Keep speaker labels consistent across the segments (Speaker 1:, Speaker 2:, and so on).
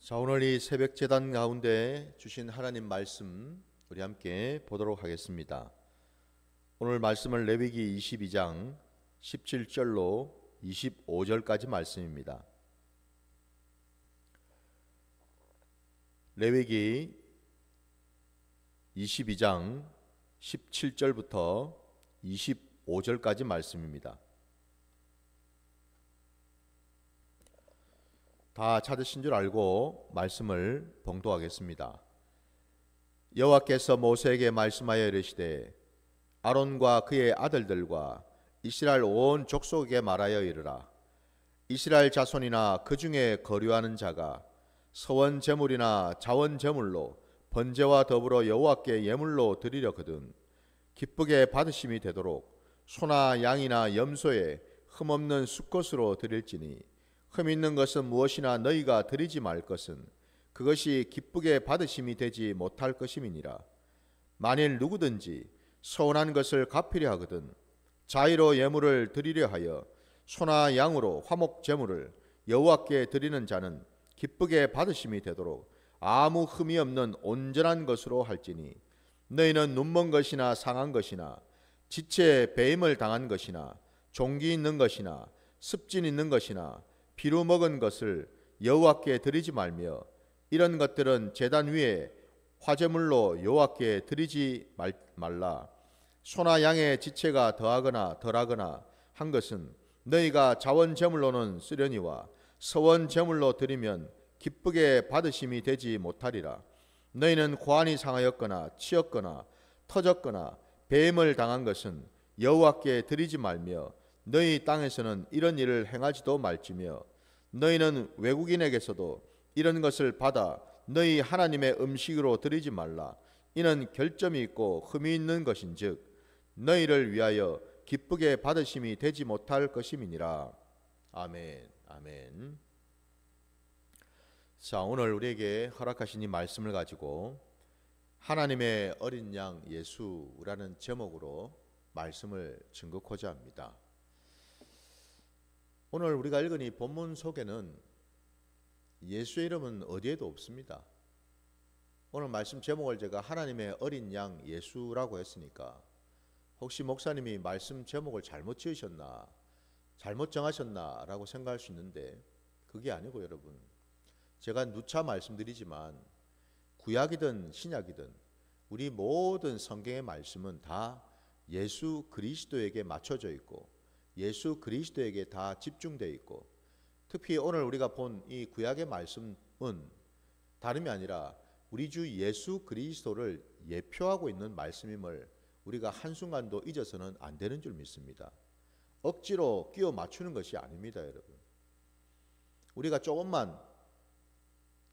Speaker 1: 자, 오늘 이 새벽 제단 가운데 주신 하나님 말씀 우리 함께 보도록 하겠습니다. 오늘 말씀은 레위기 22장 17절로 25절까지 말씀입니다. 레위기 22장 17절부터 25절까지 말씀입니다. 다 찾으신 줄 알고 말씀을 봉독하겠습니다. 여호와께서 모세에게 말씀하여 이르시되 아론과 그의 아들들과 이스라엘 온 족속에게 말하여 이르라. 이스라엘 자손이나 그 중에 거류하는 자가 서원 제물이나 자원 제물로 번제와 더불어 여호와께 예물로 드리려거든 기쁘게 받으심이 되도록 소나 양이나 염소에 흠없는 수컷으로 드릴지니 흠 있는 것은 무엇이나 너희가 드리지 말 것은 그것이 기쁘게 받으심이 되지 못할 것임이니라. 만일 누구든지 서운한 것을 갚으려 하거든 자의로 예물을 드리려 하여 소나 양으로 화목 제물을 여호와께 드리는 자는 기쁘게 받으심이 되도록 아무 흠이 없는 온전한 것으로 할지니 너희는 눈먼 것이나 상한 것이나 지체에 배임을 당한 것이나 종기 있는 것이나 습진 있는 것이나 피로 먹은 것을 여호와께 드리지 말며 이런 것들은 제단 위에 화제물로 여호와께 드리지 말라. 소나 양의 지체가 더하거나 덜하거나 한 것은 너희가 자원 제물로는 쓰려니와 서원 제물로 드리면 기쁘게 받으심이 되지 못하리라. 너희는 고환이 상하였거나 치였거나 터졌거나 배임을 당한 것은 여호와께 드리지 말며 너희 땅에서는 이런 일을 행하지도 말지며 너희는 외국인에게서도 이런 것을 받아 너희 하나님의 음식으로 드리지 말라. 이는 결점이 있고 흠이 있는 것인즉 너희를 위하여 기쁘게 받으심이 되지 못할 것임이니라. 아멘. 아멘. 자, 오늘 우리에게 허락하신 이 말씀을 가지고 하나님의 어린 양 예수라는 제목으로 말씀을 증거하고자 합니다. 오늘 우리가 읽은 이 본문 속에는 예수의 이름은 어디에도 없습니다. 오늘 말씀 제목을 제가 하나님의 어린 양 예수라고 했으니까 혹시 목사님이 말씀 제목을 잘못 지으셨나, 잘못 정하셨나 라고 생각할 수 있는데 그게 아니고 여러분, 제가 누차 말씀드리지만 구약이든 신약이든 우리 모든 성경의 말씀은 다 예수 그리스도에게 맞춰져 있고 예수 그리스도에게 다 집중되어 있고 특히 오늘 우리가 본 이 구약의 말씀은 다름이 아니라 우리 주 예수 그리스도를 예표하고 있는 말씀임을 우리가 한순간도 잊어서는 안 되는 줄 믿습니다. 억지로 끼워 맞추는 것이 아닙니다, 여러분. 우리가 조금만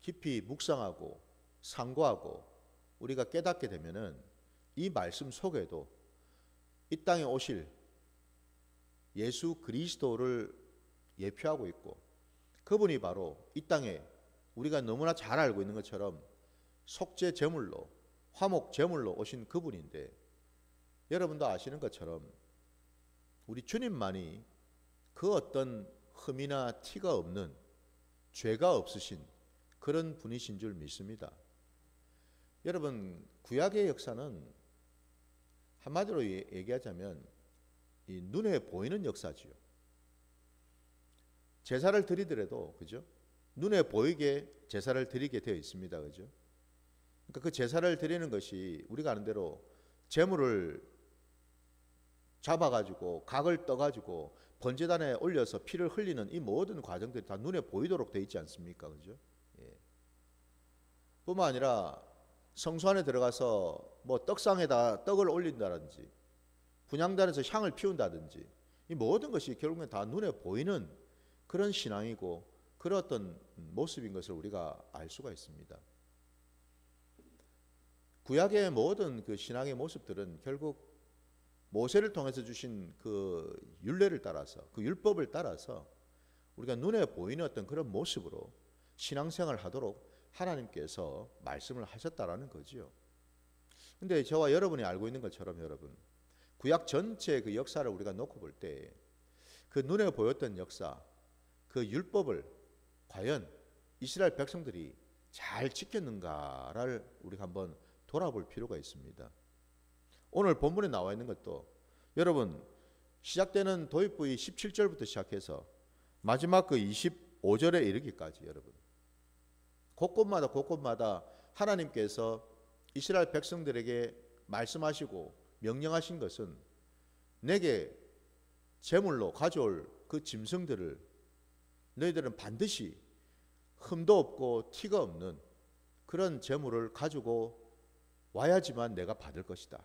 Speaker 1: 깊이 묵상하고 상고하고 우리가 깨닫게 되면은 이 말씀 속에도 이 땅에 오실 예수 그리스도를 예표하고 있고 그분이 바로 이 땅에 우리가 너무나 잘 알고 있는 것처럼 속죄 제물로 화목 제물로 오신 그분인데 여러분도 아시는 것처럼 우리 주님만이 그 어떤 흠이나 티가 없는 죄가 없으신 그런 분이신 줄 믿습니다. 여러분, 구약의 역사는 한마디로 얘기하자면 이 눈에 보이는 역사지요. 제사를 드리더라도 그죠? 눈에 보이게 제사를 드리게 되어 있습니다. 그죠? 그러니까 그 제사를 드리는 것이 우리가 아는 대로 제물을 잡아가지고 각을 떠가지고 번제단에 올려서 피를 흘리는 이 모든 과정들이 다 눈에 보이도록 되어 있지 않습니까? 그죠? 예. 뿐만 아니라 성소 안에 들어가서 뭐 떡상에다 떡을 올린다든지 분향단에서 향을 피운다든지 이 모든 것이 결국엔 다 눈에 보이는 그런 신앙이고 그런 어떤 모습인 것을 우리가 알 수가 있습니다. 구약의 모든 그 신앙의 모습들은 결국 모세를 통해서 주신 그 율례를 따라서 그 율법을 따라서 우리가 눈에 보이는 어떤 그런 모습으로 신앙생활을 하도록 하나님께서 말씀을 하셨다라는 거지요. 근데 저와 여러분이 알고 있는 것처럼 여러분, 구약 전체의 그 역사를 우리가 놓고 볼 때 그 눈에 보였던 역사, 그 율법을 과연 이스라엘 백성들이 잘 지켰는가를 우리가 한번 돌아볼 필요가 있습니다. 오늘 본문에 나와 있는 것도 여러분 시작되는 도입부의 17절부터 시작해서 마지막 그 25절에 이르기까지 여러분 곳곳마다 하나님께서 이스라엘 백성들에게 말씀하시고 명령하신 것은 내게 제물로 가져올 그 짐승들을 너희들은 반드시 흠도 없고 티가 없는 그런 제물을 가지고 와야지만 내가 받을 것이다.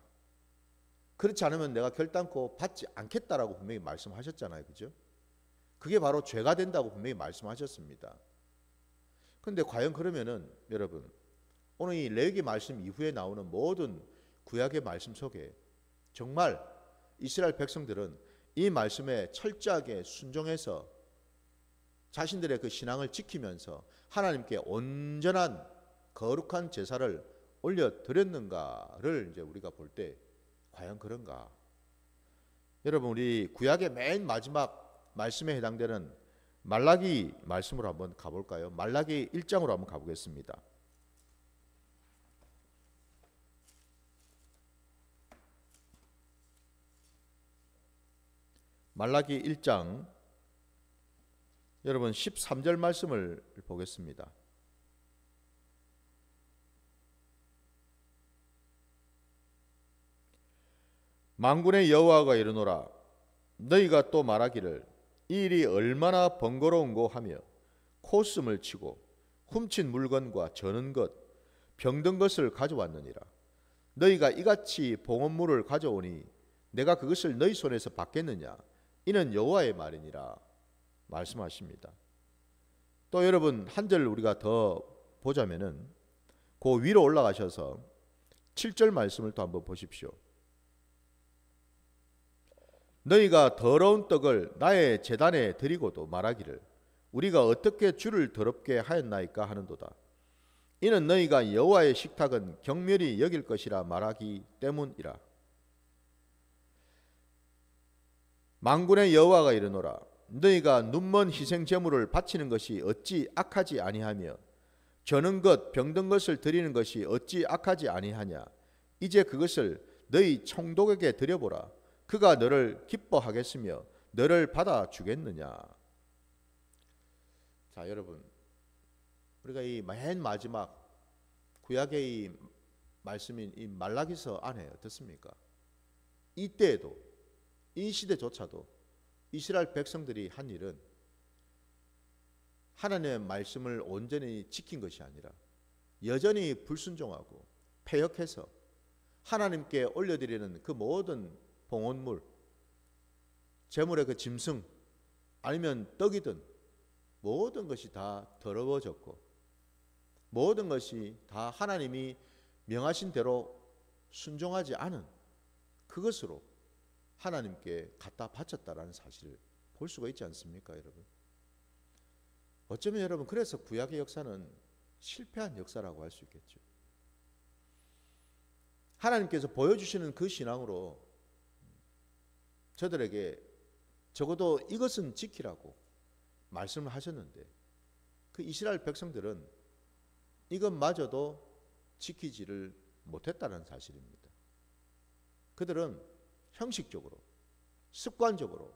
Speaker 1: 그렇지 않으면 내가 결단코 받지 않겠다라고 분명히 말씀하셨잖아요. 그죠? 그게 바로 죄가 된다고 분명히 말씀하셨습니다. 그런데 과연 그러면은 여러분 오늘 이 레위기 말씀 이후에 나오는 모든 구약의 말씀 속에 정말 이스라엘 백성들은 이 말씀에 철저하게 순종해서 자신들의 그 신앙을 지키면서 하나님께 온전한 거룩한 제사를 올려 드렸는가를 이제 우리가 볼 때 과연 그런가? 여러분 우리 구약의 맨 마지막 말씀에 해당되는 말라기 말씀으로 한번 가볼까요? 말라기 1장으로 한번 가보겠습니다. 말라기 1장 여러분 13절 말씀을 보겠습니다. 만군의 여호와가 이르노라 너희가 또 말하기를 이 일이 얼마나 번거로운고 하며 코숨을 치고 훔친 물건과 저는 것 병든 것을 가져왔느니라. 너희가 이같이 봉헌물을 가져오니 내가 그것을 너희 손에서 받겠느냐 이는 여호와의 말이니라 말씀하십니다. 또 여러분 한 절 우리가 더 보자면은 그 위로 올라가셔서 7절 말씀을 또 한번 보십시오. 너희가 더러운 떡을 나의 제단에 드리고도 말하기를 우리가 어떻게 주를 더럽게 하였나이까 하는도다. 이는 너희가 여호와의 식탁은 경멸히 여길 것이라 말하기 때문이라. 만군의 여호와가 이르노라 너희가 눈먼 희생 제물을 바치는 것이 어찌 악하지 아니하며 저는 것 병든 것을 드리는 것이 어찌 악하지 아니하냐. 이제 그것을 너희 총독에게 드려보라. 그가 너를 기뻐하겠으며 너를 받아주겠느냐. 자 여러분 우리가 이 맨 마지막 구약의 이 말씀인 이 말라기서 안에 어떻습니까? 이때에도 이 시대조차도 이스라엘 백성들이 한 일은 하나님의 말씀을 온전히 지킨 것이 아니라 여전히 불순종하고 패역해서 하나님께 올려드리는 그 모든 봉헌물, 제물의 그 짐승 아니면 떡이든 모든 것이 다 더러워졌고 모든 것이 다 하나님이 명하신 대로 순종하지 않은 그것으로 하나님께 갖다 바쳤다라는 사실을 볼 수가 있지 않습니까, 여러분? 어쩌면 여러분 그래서 구약의 역사는 실패한 역사라고 할 수 있겠죠. 하나님께서 보여주시는 그 신앙으로 저들에게 적어도 이것은 지키라고 말씀을 하셨는데 그 이스라엘 백성들은 이것마저도 지키지를 못했다는 사실입니다. 그들은 형식적으로 습관적으로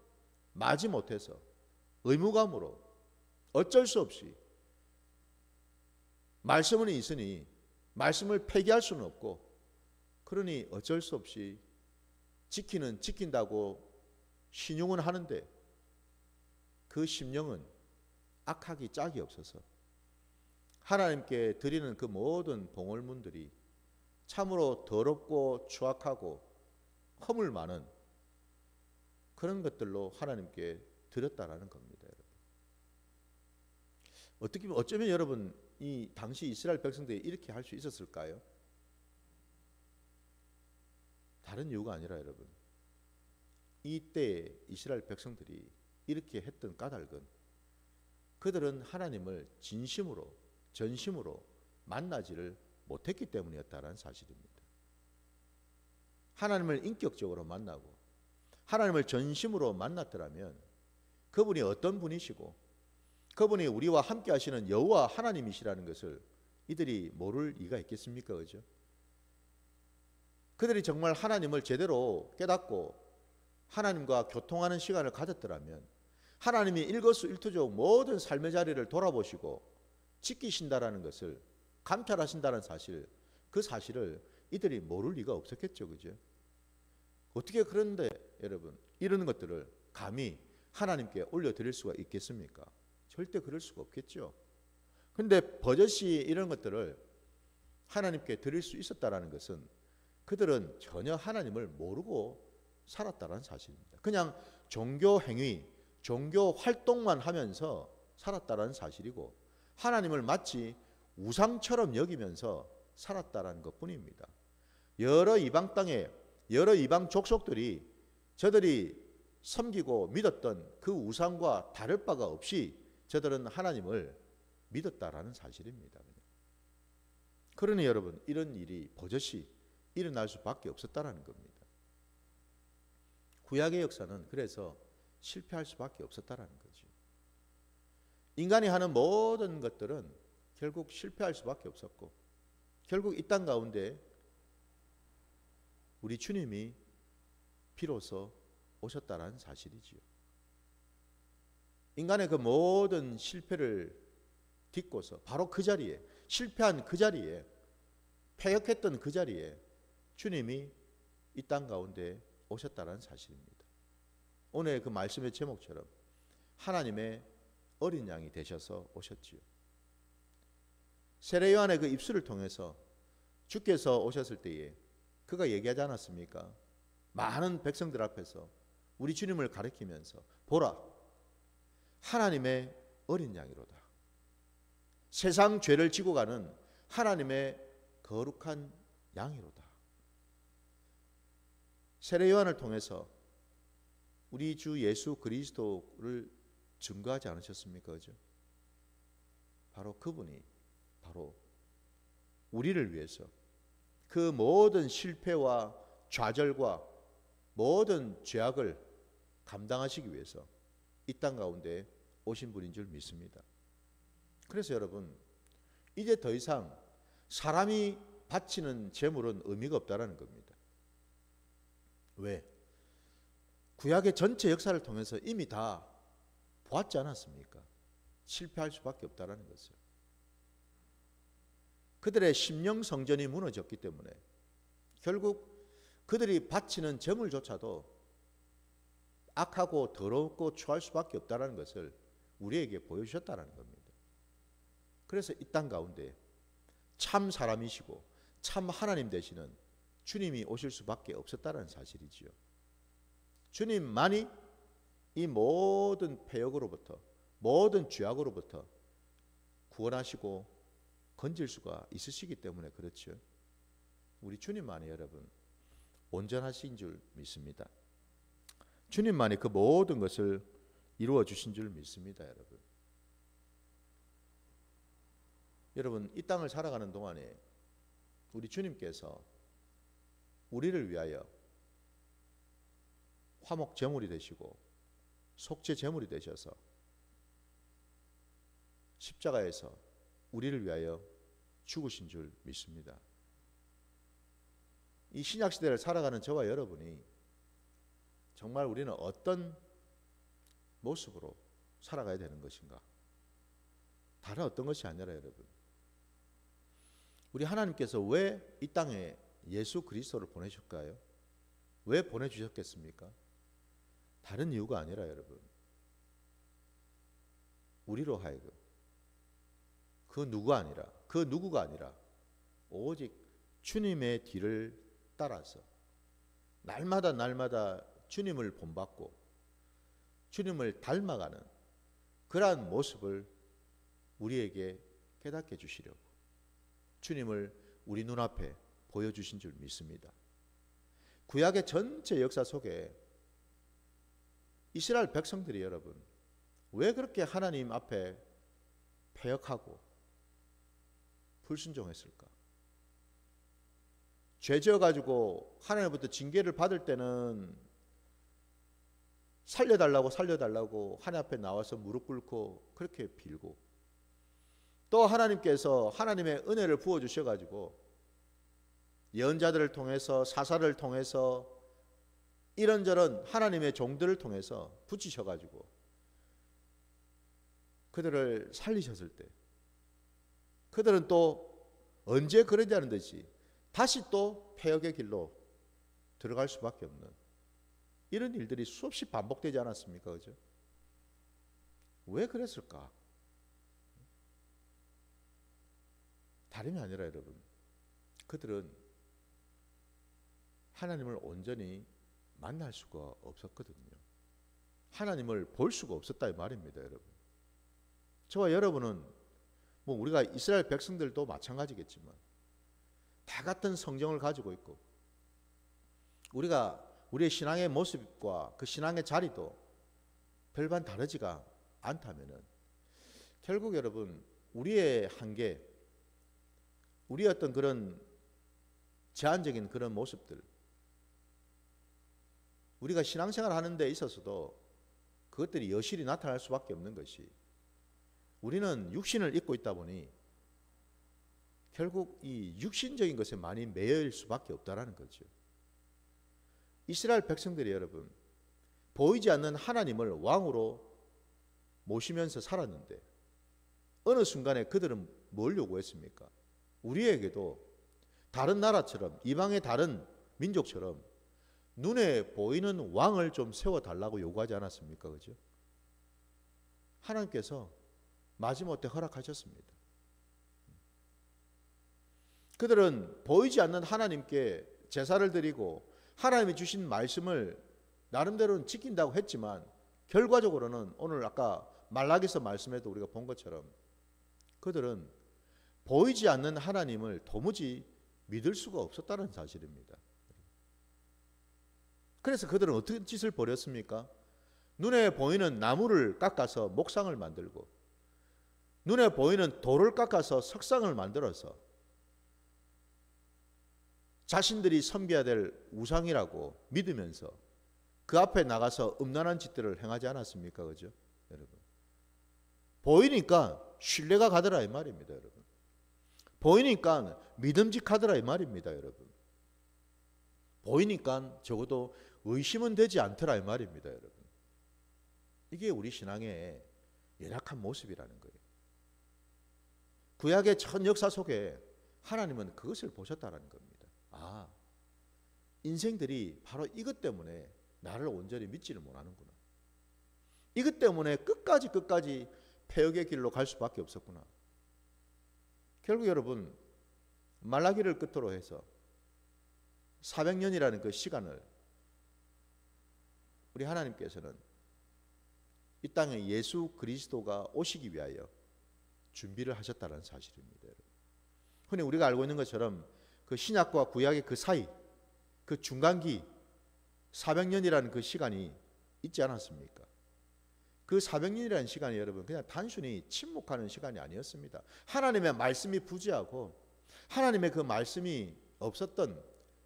Speaker 1: 마지못해서 의무감으로 어쩔 수 없이 말씀은 있으니 말씀을 폐기할 수는 없고 그러니 어쩔 수 없이 지킨다고 신용은 하는데 그 심령은 악하기 짝이 없어서 하나님께 드리는 그 모든 봉헌물들이 참으로 더럽고 추악하고 허물 많은 그런 것들로 하나님께 드렸다라는 겁니다. 여러분. 어쩌면 여러분 이 당시 이스라엘 백성들이 이렇게 할 수 있었을까요? 다른 이유가 아니라 여러분 이때 이스라엘 백성들이 이렇게 했던 까닭은 그들은 하나님을 진심으로 전심으로 만나지를 못했기 때문이었다는 사실입니다. 하나님을 인격적으로 만나고 하나님을 전심으로 만났더라면 그분이 어떤 분이시고 그분이 우리와 함께 하시는 여호와 하나님이시라는 것을 이들이 모를 리가 있겠습니까? 그죠? 그들이 정말 하나님을 제대로 깨닫고 하나님과 교통하는 시간을 가졌더라면 하나님이 일거수일투족 모든 삶의 자리를 돌아보시고 지키신다라는 것을 감찰하신다는 사실, 그 사실을 이들이 모를 리가 없었겠죠. 그죠? 어떻게 그런데 여러분 이런 것들을 감히 하나님께 올려드릴 수가 있겠습니까? 절대 그럴 수가 없겠죠. 근데 버젓이 이런 것들을 하나님께 드릴 수 있었다라는 것은 그들은 전혀 하나님을 모르고 살았다는 사실입니다. 그냥 종교 행위, 종교 활동만 하면서 살았다는 사실이고 하나님을 마치 우상처럼 여기면서 살았다는 것뿐입니다. 여러 이방 땅에 여러 이방 족속들이 저들이 섬기고 믿었던 그 우상과 다를 바가 없이 저들은 하나님을 믿었다라는 사실입니다. 그러니 여러분 이런 일이 버젓이 일어날 수밖에 없었다는 겁니다. 구약의 역사는 그래서 실패할 수밖에 없었다는 거죠. 인간이 하는 모든 것들은 결국 실패할 수밖에 없었고 결국 이 땅 가운데 우리 주님이 비로소 오셨다는 사실이지요. 인간의 그 모든 실패를 딛고서 바로 그 자리에 실패한 그 자리에 패역했던 그 자리에 주님이 이 땅 가운데 오셨다는 사실입니다. 오늘 그 말씀의 제목처럼 하나님의 어린 양이 되셔서 오셨지요. 세례 요한의 그 입술을 통해서 주께서 오셨을 때에 그가 얘기하지 않았습니까? 많은 백성들 앞에서 우리 주님을 가리키면서 보라 하나님의 어린 양이로다. 세상 죄를 지고 가는 하나님의 거룩한 양이로다. 세례 요한을 통해서 우리 주 예수 그리스도를 증거하지 않으셨습니까? 그죠? 바로 그분이 바로 우리를 위해서 그 모든 실패와 좌절과 모든 죄악을 감당하시기 위해서 이 땅 가운데 오신 분인 줄 믿습니다. 그래서 여러분 이제 더 이상 사람이 바치는 제물은 의미가 없다라는 겁니다. 왜? 구약의 전체 역사를 통해서 이미 다 보았지 않았습니까? 실패할 수밖에 없다라는 것을. 그들의 심령 성전이 무너졌기 때문에 결국 그들이 바치는 제물조차도 악하고 더럽고 추할 수밖에 없다는 것을 우리에게 보여주셨다는 겁니다. 그래서 이 땅 가운데 참 사람이시고 참 하나님 되시는 주님이 오실 수밖에 없었다는 사실이지요. 주님만이 이 모든 패역으로부터 모든 죄악으로부터 구원하시고 건질 수가 있으시기 때문에 그렇죠. 우리 주님만이 여러분 온전하신 줄 믿습니다. 주님만이 그 모든 것을 이루어 주신 줄 믿습니다, 여러분. 여러분 이 땅을 살아가는 동안에 우리 주님께서 우리를 위하여 화목 제물이 되시고 속죄 제물이 되셔서 십자가에서 우리를 위하여 죽으신 줄 믿습니다. 이 신약 시대를 살아가는 저와 여러분이 정말 우리는 어떤 모습으로 살아가야 되는 것인가? 다른 어떤 것이 아니라 여러분, 우리 하나님께서 왜 이 땅에 예수 그리스도를 보내셨을까요? 왜 보내주셨겠습니까? 다른 이유가 아니라 여러분, 우리로 하여금 그 누구가 아니라 오직 주님의 뒤를 따라서 날마다 주님을 본받고 주님을 닮아가는 그러한 모습을 우리에게 깨닫게 해주시려고 주님을 우리 눈앞에 보여주신 줄 믿습니다. 구약의 전체 역사 속에 이스라엘 백성들이 여러분 왜 그렇게 하나님 앞에 패역하고 불순종했을까? 죄 지어가지고 하나님부터 징계를 받을 때는 살려달라고 하나님 앞에 나와서 무릎 꿇고 그렇게 빌고, 또 하나님께서 하나님의 은혜를 부어주셔가지고 예언자들을 통해서 사사를 통해서 이런저런 하나님의 종들을 통해서 붙이셔가지고 그들을 살리셨을 때 그들은 또 언제 그러지 않은 듯이 다시 또 폐역의 길로 들어갈 수밖에 없는 이런 일들이 수없이 반복되지 않았습니까? 그죠? 왜 그랬을까? 다름이 아니라 여러분, 그들은 하나님을 온전히 만날 수가 없었거든요. 하나님을 볼 수가 없었다 이 말입니다, 여러분. 저와 여러분은 뭐 우리가 이스라엘 백성들도 마찬가지겠지만 다 같은 성경을 가지고 있고 우리가 우리의 신앙의 모습과 그 신앙의 자리도 별반 다르지가 않다면은 결국 여러분 우리의 한계, 우리의 어떤 그런 제한적인 그런 모습들, 우리가 신앙생활 하는 데 있어서도 그것들이 여실히 나타날 수밖에 없는 것이 우리는 육신을 입고 있다 보니 결국 이 육신적인 것에 많이 매여일 수밖에 없다라는 거죠. 이스라엘 백성들이 여러분 보이지 않는 하나님을 왕으로 모시면서 살았는데 어느 순간에 그들은 뭘 요구했습니까? 우리에게도 다른 나라처럼 이방의 다른 민족처럼 눈에 보이는 왕을 좀 세워달라고 요구하지 않았습니까? 그죠? 하나님께서 마지못해 허락하셨습니다. 그들은 보이지 않는 하나님께 제사를 드리고 하나님이 주신 말씀을 나름대로는 지킨다고 했지만 결과적으로는 오늘 아까 말라기서 말씀에도 우리가 본 것처럼 그들은 보이지 않는 하나님을 도무지 믿을 수가 없었다는 사실입니다. 그래서 그들은 어떤 짓을 벌였습니까? 눈에 보이는 나무를 깎아서 목상을 만들고 눈에 보이는 돌을 깎아서 석상을 만들어서 자신들이 섬겨야 될 우상이라고 믿으면서 그 앞에 나가서 음란한 짓들을 행하지 않았습니까? 그죠? 여러분. 보이니까 신뢰가 가더라 이 말입니다, 여러분. 보이니까 믿음직하더라 이 말입니다, 여러분. 보이니까 적어도 의심은 되지 않더라 이 말입니다, 여러분. 이게 우리 신앙의 열악한 모습이라는 거예요. 구약의 전 역사 속에 하나님은 그것을 보셨다는 겁니다. 아, 인생들이 바로 이것 때문에 나를 온전히 믿지를 못하는구나. 이것 때문에 끝까지 폐역의 길로 갈 수밖에 없었구나. 결국 여러분 말라기를 끝으로 해서 400년이라는 그 시간을 우리 하나님께서는 이 땅에 예수 그리스도가 오시기 위하여 준비를 하셨다는 사실입니다. 여러분. 흔히 우리가 알고 있는 것처럼 그 신약과 구약의 그 사이, 그 중간기 400년이라는 그 시간이 있지 않았습니까? 그 400년이라는 시간이 여러분 그냥 단순히 침묵하는 시간이 아니었습니다. 하나님의 말씀이 부재하고 하나님의 그 말씀이 없었던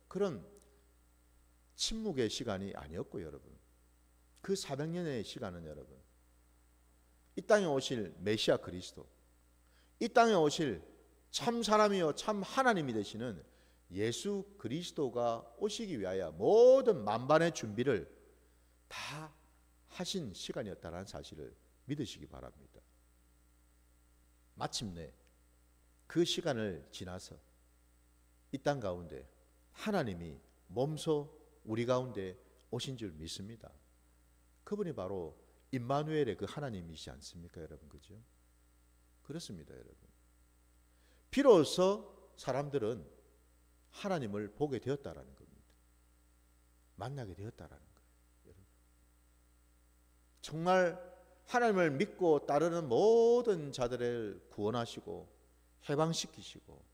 Speaker 1: 그런 침묵의 시간이 아니었고 여러분 그 400년의 시간은 여러분 이 땅에 오실 메시아 그리스도, 이 땅에 오실 참 사람이요 참 하나님이 되시는 예수 그리스도가 오시기 위하여 모든 만반의 준비를 다 하신 시간이었다는 사실을 믿으시기 바랍니다. 마침내 그 시간을 지나서 이 땅 가운데 하나님이 몸소 우리 가운데 오신 줄 믿습니다. 그분이 바로 임마누엘의 그 하나님이시지 않습니까, 여러분? 그죠? 그렇습니다, 여러분. 비로소 사람들은 하나님을 보게 되었다라는 겁니다. 만나게 되었다라는 거예요, 여러분. 정말 하나님을 믿고 따르는 모든 자들을 구원하시고 해방시키시고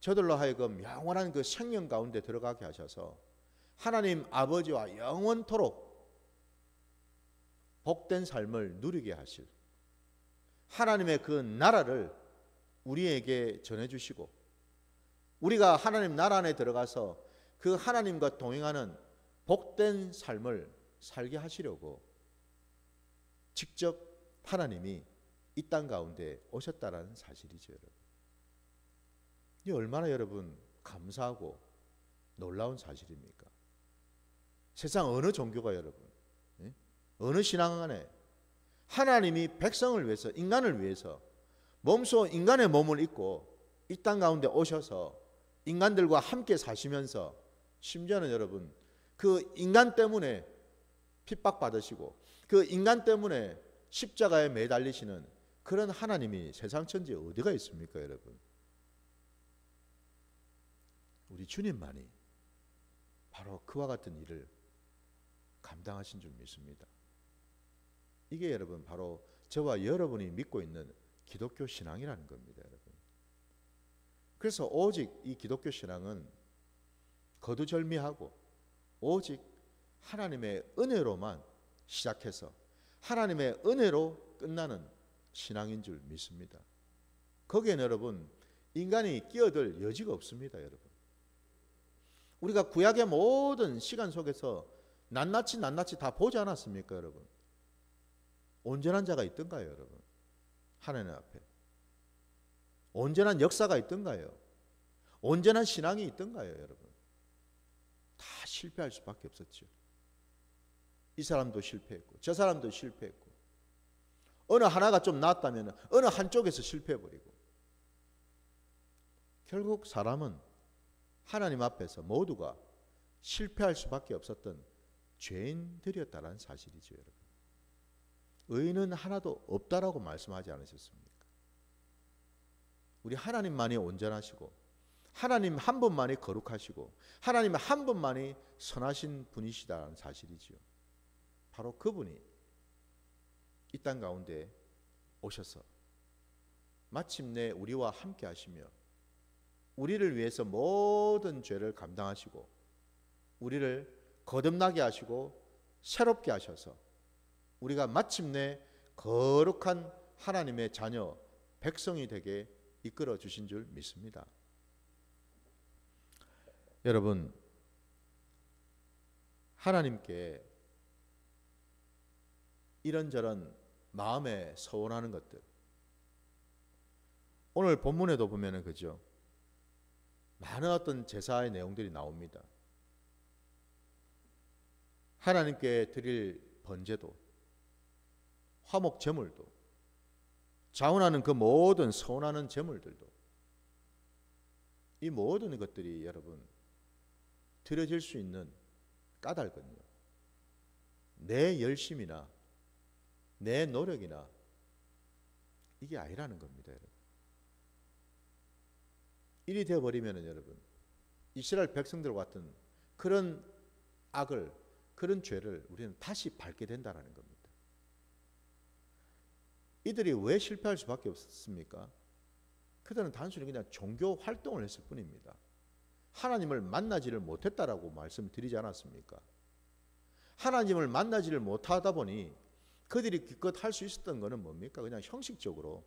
Speaker 1: 저들로 하여금 영원한 그 생명 가운데 들어가게 하셔서 하나님 아버지와 영원토록 복된 삶을 누리게 하실 하나님의 그 나라를 우리에게 전해주시고 우리가 하나님 나라 안에 들어가서 그 하나님과 동행하는 복된 삶을 살게 하시려고 직접 하나님이 이 땅 가운데 오셨다라는 사실이죠, 여러분. 이 얼마나 여러분 감사하고 놀라운 사실입니까? 세상 어느 종교가 여러분, 어느 신앙 안에 하나님이 백성을 위해서, 인간을 위해서 몸소 인간의 몸을 입고 이 땅 가운데 오셔서 인간들과 함께 사시면서 심지어는 여러분 그 인간 때문에 핍박받으시고 그 인간 때문에 십자가에 매달리시는 그런 하나님이 세상 천지에 어디가 있습니까, 여러분? 우리 주님만이 바로 그와 같은 일을 감당하신 줄 믿습니다. 이게 여러분 바로 저와 여러분이 믿고 있는 기독교 신앙이라는 겁니다, 여러분. 그래서 오직 이 기독교 신앙은 거두절미하고 오직 하나님의 은혜로만 시작해서 하나님의 은혜로 끝나는 신앙인 줄 믿습니다. 거기에는 여러분 인간이 끼어들 여지가 없습니다, 여러분. 우리가 구약의 모든 시간 속에서 낱낱이 다 보지 않았습니까, 여러분? 온전한 자가 있던가요, 여러분? 하나님 앞에 온전한 역사가 있던가요? 온전한 신앙이 있던가요, 여러분? 다 실패할 수밖에 없었죠. 이 사람도 실패했고 저 사람도 실패했고 어느 하나가 좀 나았다면 어느 한쪽에서 실패해버리고 결국 사람은 하나님 앞에서 모두가 실패할 수밖에 없었던 죄인들이었다는 사실이죠, 여러분. 의인은 하나도 없다라고 말씀하지 않으셨습니까? 우리 하나님만이 온전하시고 하나님 한 분만이 거룩하시고 하나님 한 분만이 선하신 분이시다는 사실이지요. 바로 그분이 이 땅 가운데 오셔서 마침내 우리와 함께 하시며 우리를 위해서 모든 죄를 감당하시고 우리를 거듭나게 하시고 새롭게 하셔서 우리가 마침내 거룩한 하나님의 자녀 백성이 되게 이끌어 주신 줄 믿습니다. 여러분, 하나님께 이런저런 마음에 서운하는 것들, 오늘 본문에도 보면은 그죠, 많은 어떤 제사의 내용들이 나옵니다. 하나님께 드릴 번제도, 화목 제물도, 자원하는 그 모든 서운하는 제물들도, 이 모든 것들이 여러분 드려질 수 있는 까닭은요, 내 열심이나 내 노력이나 이게 아니라는 겁니다, 여러분. 일이 되어버리면 여러분 이스라엘 백성들과 같은 그런 악을, 그런 죄를 우리는 다시 밟게 된다는 겁니다. 이들이 왜 실패할 수밖에 없습니까? 그들은 단순히 그냥 종교 활동을 했을 뿐입니다. 하나님을 만나지를 못했다라고 말씀드리지 않았습니까? 하나님을 만나지를 못하다 보니 그들이 기껏 할 수 있었던 것은 뭡니까? 그냥 형식적으로.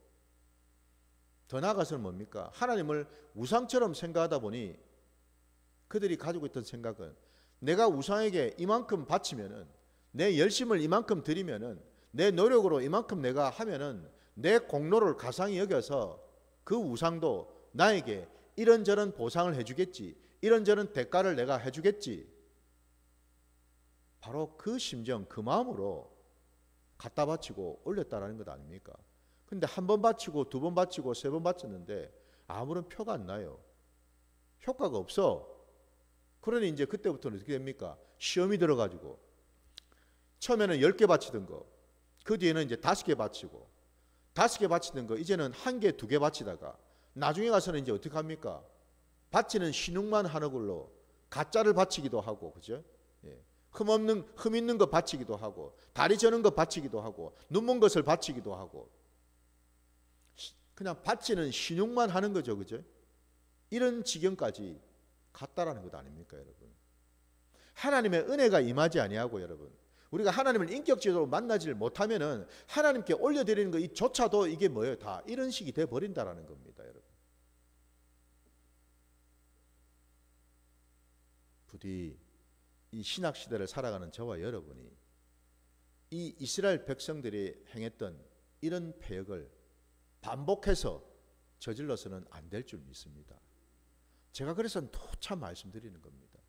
Speaker 1: 더 나아가서는 뭡니까? 하나님을 우상처럼 생각하다 보니 그들이 가지고 있던 생각은 내가 우상에게 이만큼 바치면은, 내 열심을 이만큼 드리면은, 내 노력으로 이만큼 내가 하면은 내 공로를 가상히 여겨서 그 우상도 나에게 이런저런 보상을 해주겠지, 이런저런 대가를 내가 해주겠지. 바로 그 심정, 그 마음으로 갖다 바치고 올렸다라는 것 아닙니까? 근데 한 번 바치고 두 번 바치고 세 번 바쳤는데 아무런 표가 안 나요. 효과가 없어. 그러니 이제 그때부터는 어떻게 됩니까? 시험이 들어가지고 처음에는 10개 바치던 거, 그 뒤에는 이제 5개 바치고, 5개 바치던 거 이제는 1개, 2개 바치다가 나중에 가서는 이제 어떻게 합니까? 바치는 신용만 하는 걸로 가짜를 바치기도 하고, 그죠? 예. 흠 있는 거 바치기도 하고, 다리 저는 거 바치기도 하고, 눈 먼 것을 바치기도 하고, 그냥 바치는 신용만 하는 거죠, 그죠? 이런 지경까지 갔다라는 것 아닙니까, 여러분? 하나님의 은혜가 임하지 아니하고 여러분, 우리가 하나님을 인격적으로 만나지를 못하면은 하나님께 올려드리는 거 이조차도 이게 뭐예요? 다 이런 식이 돼 버린다라는 겁니다, 여러분. 부디 이 신학 시대를 살아가는 저와 여러분이 이 이스라엘 백성들이 행했던 이런 패역을 반복해서 저질러서는 안 될 줄 믿습니다. 제가 그래서 누차 말씀드리는 겁니다.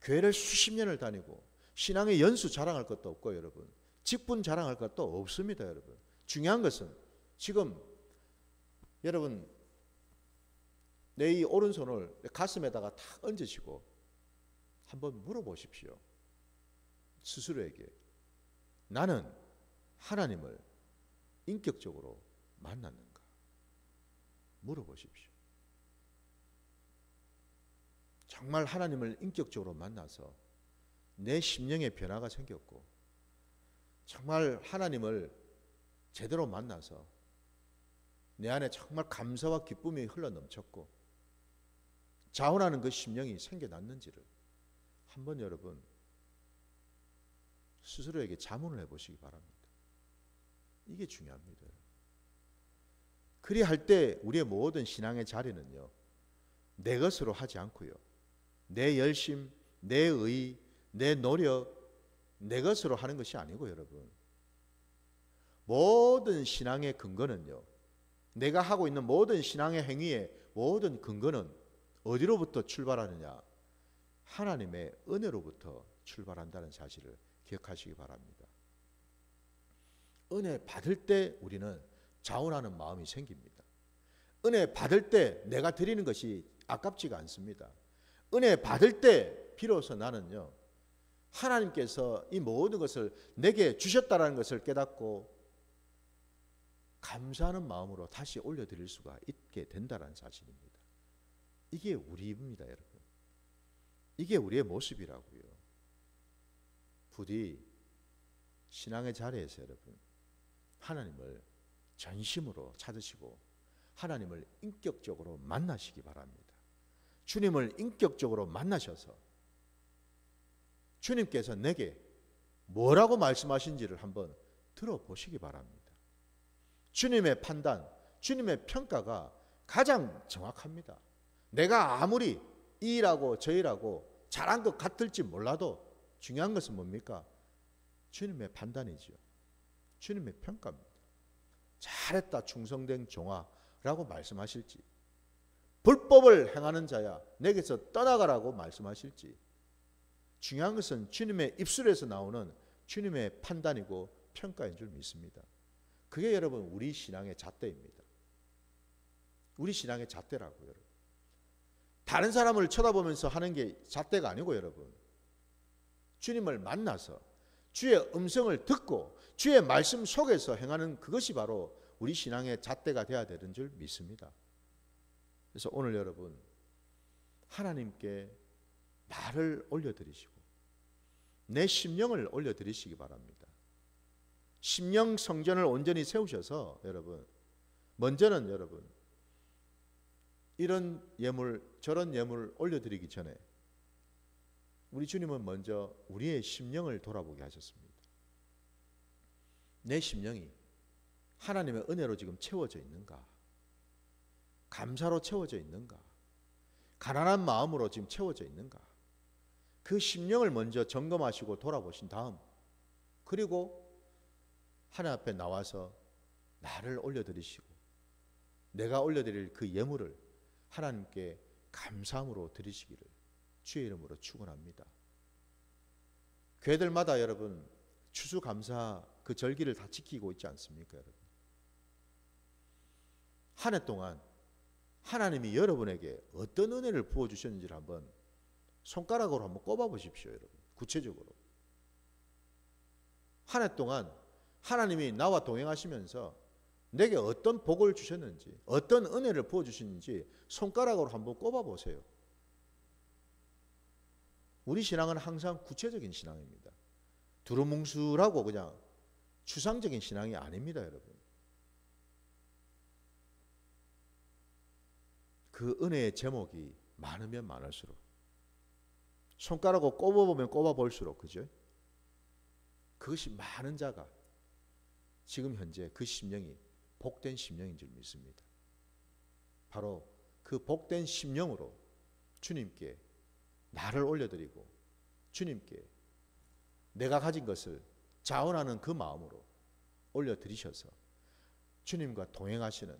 Speaker 1: 교회를 수십 년을 다니고 신앙의 연수 자랑할 것도 없고 여러분, 직분 자랑할 것도 없습니다. 여러분, 중요한 것은 지금 여러분 내 이 오른손을 가슴에다가 탁 얹으시고 한번 물어보십시오. 스스로에게 나는 하나님을 인격적으로 만났는가? 물어보십시오. 정말 하나님을 인격적으로 만나서 내 심령에 변화가 생겼고 정말 하나님을 제대로 만나서 내 안에 정말 감사와 기쁨이 흘러넘쳤고 자원하는 그 심령이 생겨났는지를 한번 여러분 스스로에게 자문을 해보시기 바랍니다. 이게 중요합니다. 그리할 때 우리의 모든 신앙의 자리는요, 내 것으로 하지 않고요, 내 열심, 내 의, 내 노력, 내 것으로 하는 것이 아니고 여러분, 모든 신앙의 근거는요, 내가 하고 있는 모든 신앙의 행위의 모든 근거는 어디로부터 출발하느냐? 하나님의 은혜로부터 출발한다는 사실을 기억하시기 바랍니다. 은혜 받을 때 우리는 자원하는 마음이 생깁니다. 은혜 받을 때 내가 드리는 것이 아깝지가 않습니다. 은혜 받을 때 비로소 나는요, 하나님께서 이 모든 것을 내게 주셨다라는 것을 깨닫고 감사하는 마음으로 다시 올려드릴 수가 있게 된다는 사실입니다. 이게 우리입니다, 여러분. 이게 우리의 모습이라고요. 부디 신앙의 자리에서 여러분 하나님을 전심으로 찾으시고 하나님을 인격적으로 만나시기 바랍니다. 주님을 인격적으로 만나셔서 주님께서 내게 뭐라고 말씀하신지를 한번 들어보시기 바랍니다. 주님의 판단, 주님의 평가가 가장 정확합니다. 내가 아무리 이라고 저이라고 잘한 것 같을지 몰라도 중요한 것은 뭡니까? 주님의 판단이죠. 주님의 평가입니다. 잘했다 충성된 종아라고 말씀하실지, 불법을 행하는 자야 내게서 떠나가라고 말씀하실지, 중요한 것은 주님의 입술에서 나오는 주님의 판단이고 평가인 줄 믿습니다. 그게 여러분 우리 신앙의 잣대입니다. 우리 신앙의 잣대라고요. 여러분. 다른 사람을 쳐다보면서 하는 게 잣대가 아니고 여러분, 주님을 만나서 주의 음성을 듣고 주의 말씀 속에서 행하는 그것이 바로 우리 신앙의 잣대가 되어야 되는 줄 믿습니다. 그래서 오늘 여러분 하나님께 나를 올려드리시고 내 심령을 올려드리시기 바랍니다. 심령 성전을 온전히 세우셔서 여러분, 먼저는 여러분 이런 예물 저런 예물을 올려드리기 전에 우리 주님은 먼저 우리의 심령을 돌아보게 하셨습니다. 내 심령이 하나님의 은혜로 지금 채워져 있는가? 감사로 채워져 있는가? 가난한 마음으로 지금 채워져 있는가? 그 심령을 먼저 점검하시고 돌아보신 다음, 그리고 하나님 앞에 나와서 나를 올려드리시고 내가 올려드릴 그 예물을 하나님께 감사함으로 드리시기를 주의 이름으로 축원합니다. 교회들마다 여러분 추수감사 그 절기를 다 지키고 있지 않습니까, 여러분? 한 해 동안 하나님이 여러분에게 어떤 은혜를 부어주셨는지를 한번 손가락으로 한번 꼽아 보십시오, 여러분. 구체적으로 한 해 동안 하나님이 나와 동행하시면서 내게 어떤 복을 주셨는지, 어떤 은혜를 부어주셨는지 손가락으로 한번 꼽아 보세요. 우리 신앙은 항상 구체적인 신앙입니다. 두루뭉술하고 그냥 추상적인 신앙이 아닙니다, 여러분. 그 은혜의 제목이 많으면 많을수록, 손가락으로 꼽아보면 꼽아볼수록, 그죠? 그것이 많은 자가 지금 현재 그 심령이 복된 심령인 줄 믿습니다. 바로 그 복된 심령으로 주님께 나를 올려드리고 주님께 내가 가진 것을 자원하는 그 마음으로 올려드리셔서 주님과 동행하시는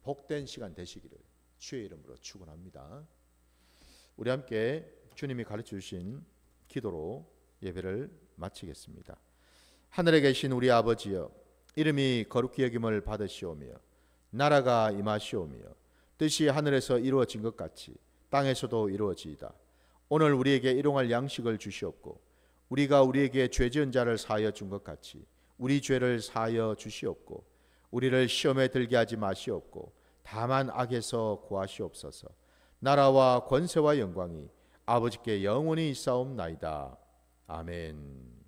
Speaker 1: 복된 시간 되시기를 주의 이름으로 축원합니다. 우리 함께 주님이 가르쳐 주신 기도로 예배를 마치겠습니다. 하늘에 계신 우리 아버지여, 이름이 거룩히 여김을 받으시오며 나라가 임하시오며 뜻이 하늘에서 이루어진 것 같이 땅에서도 이루어지이다. 오늘 우리에게 일용할 양식을 주시옵고 우리가 우리에게 죄 지은 자를 사하여 준 것 같이 우리 죄를 사하여 주시옵고 우리를 시험에 들게 하지 마시옵고 다만 악에서 구하시옵소서. 나라와 권세와 영광이 아버지께 영원히 있사옵나이다. 아멘.